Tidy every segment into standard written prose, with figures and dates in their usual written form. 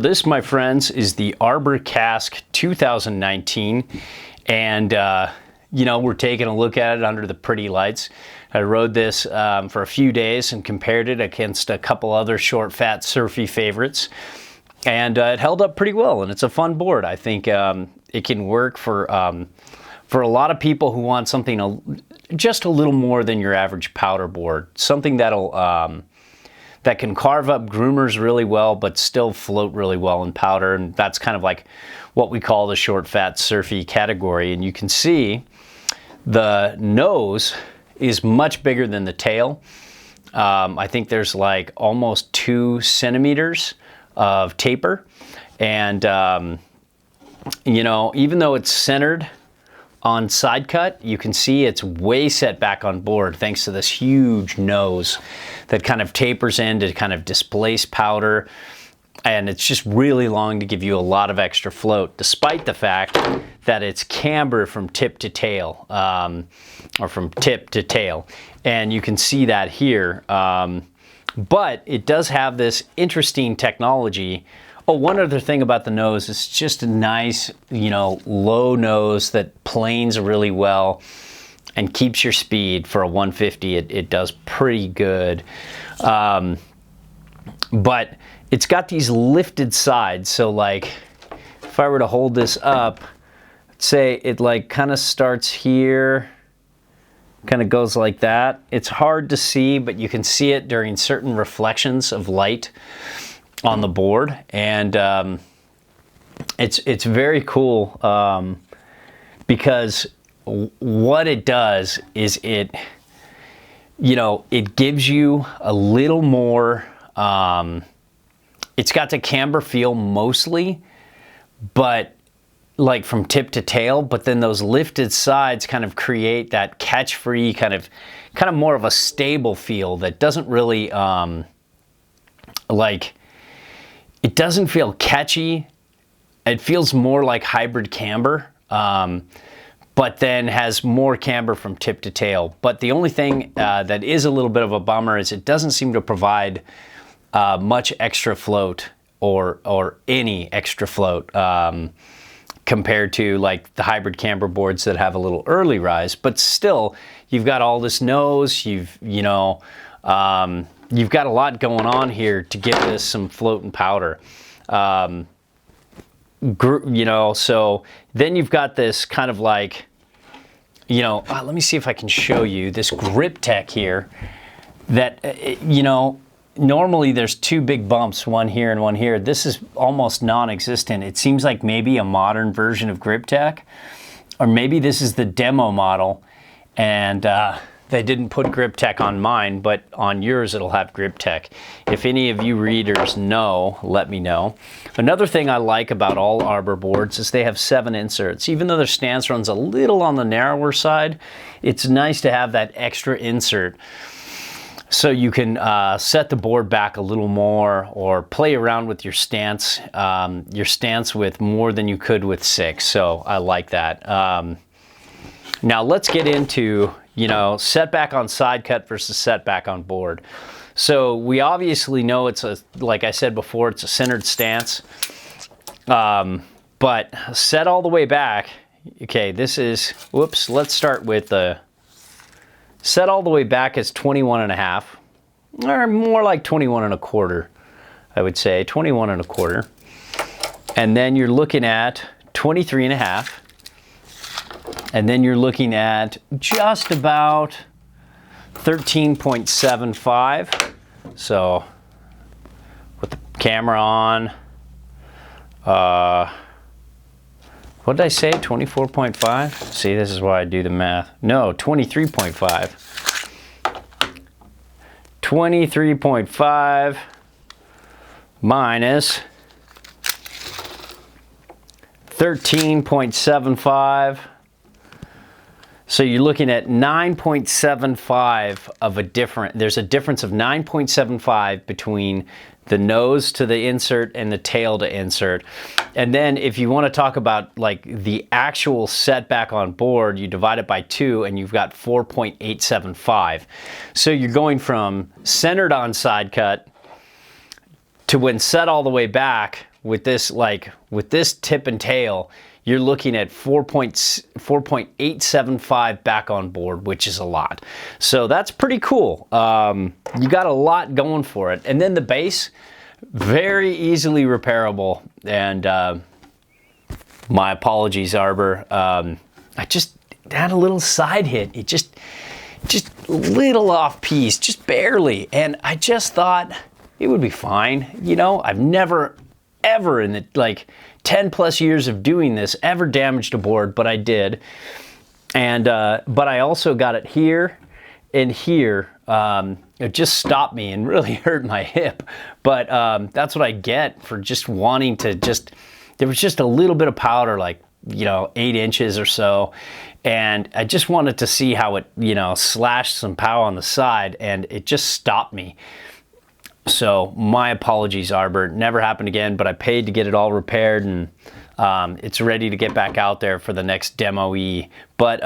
this, my friends, is the Arbor Cask 2019, and you know, we're taking a look at it under the pretty lights. I rode this for a few days and compared it against a couple other short, fat, surfy favorites, and it held up pretty well, and it's a fun board. I think it can work for a lot of people who want something just a little more than your average powder board, something that'll that can carve up groomers really well, but still float really well in powder. And that's kind of like what we call the short, fat, surfy category. And you can see the nose is much bigger than the tail. I think there's like almost 2 centimeters of taper. And, you know, even though it's centered on side cut, you can see it's way set back on board thanks to this huge nose that kind of tapers in to kind of displace powder, and it's just really long to give you a lot of extra float, despite the fact that it's camber from tip to tail, or from tip to tail, and you can see that here. But it does have this interesting technology. Oh, one other thing about the nose, it's just a nice, you know, low nose that planes really well and keeps your speed. For a 150, it does pretty good. But it's got these lifted sides, so like if I were to hold this up, say it like kind of starts here, kind of goes like that. It's hard to see, but you can see it during certain reflections of light on the board, and it's very cool because what it does is it, you know, it gives you a little more, it's got the camber feel mostly, but like from tip to tail, but then those lifted sides kind of create that catch-free kind of more of a stable feel that doesn't really like, it doesn't feel catchy. It feels more like hybrid camber, but then has more camber from tip to tail. But the only thing that is a little bit of a bummer is it doesn't seem to provide much extra float or any extra float compared to like the hybrid camber boards that have a little early rise. But still, you've got all this nose, you've got a lot going on here to give this some float and powder. You know, so then you've got this kind of like, you know, let me see if I can show you this grip tech here that, you know, normally there's 2 big bumps, one here and one here. This is almost non-existent. It seems like maybe a modern version of grip tech, or maybe this is the demo model, and they didn't put grip tech on mine, but on yours it'll have grip tech. If any of you readers know, let me know. Another thing I like about all Arbor boards is they have 7 inserts. Even though their stance runs a little on the narrower side, it's nice to have that extra insert so you can set the board back a little more or play around with your stance with more than you could with 6. So I like that. Now let's get into, you know, setback on side cut versus setback on board. So we obviously know it's a, like I said before, it's a centered stance. But set all the way back, okay, this is, whoops, let's start with the, set all the way back is 21.5, or more like 21.25, I would say, 21.25. And then you're looking at 23.5. And then you're looking at just about 13.75. So with the camera on, what did I say, 24.5? See, this is why I do the math. No, 23.5. 23.5 minus 13.75. So you're looking at 9.75 of a different, there's a difference of 9.75 between the nose to the insert and the tail to insert. And then if you want to talk about like the actual setback on board, you divide it by 2 and you've got 4.875. So you're going from centered on side cut to when set all the way back, with this tip and tail, you're looking at 4.875 back on board, which is a lot. So that's pretty cool. You got a lot going for it. And then the base, very easily repairable. And my apologies, Arbor. I just had a little side hit. It just little off piece, just barely. And I just thought it would be fine. You know, I've never, ever in the like 10 plus years of doing this ever damaged a board, but I did. And but I also got it here and here. It just stopped me and really hurt my hip. But that's what I get for just wanting to there was just a little bit of powder, like, you know, 8 inches or so. And I just wanted to see how it, you know, slashed some power on the side, and it just stopped me. So my apologies, Arbor. Never happened again, but I paid to get it all repaired, and it's ready to get back out there for the next demo E. But,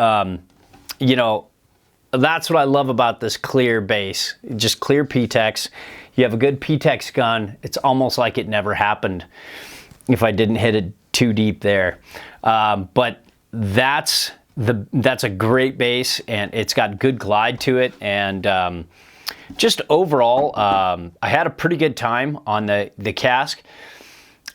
you know, that's what I love about this clear base. Just clear PTEX. You have a good PTEX gun. It's almost like it never happened if I didn't hit it too deep there. But that's a great base, and it's got good glide to it. And just overall, I had a pretty good time on the Cask.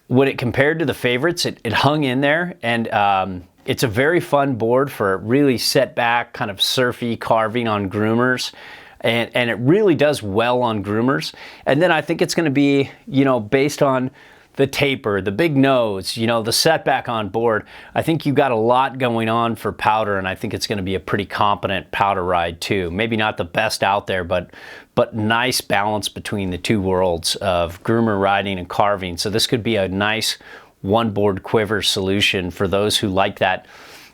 When it compared to the favorites, it hung in there, and it's a very fun board for really set back, kind of surfy carving on groomers. And it really does well on groomers. And then I think it's going to be, you know, based on the taper, the big nose, you know, the setback on board. I think you've got a lot going on for powder, and I think it's going to be a pretty competent powder ride too. Maybe not the best out there, but nice balance between the two worlds of groomer riding and carving. So this could be a nice one board quiver solution for those who like that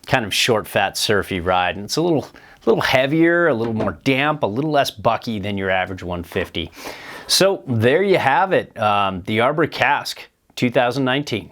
kind of short, fat, surfy ride. And it's a little heavier, a little more damp, a little less bucky than your average 150. So there you have it, the Arbor Cask 2019.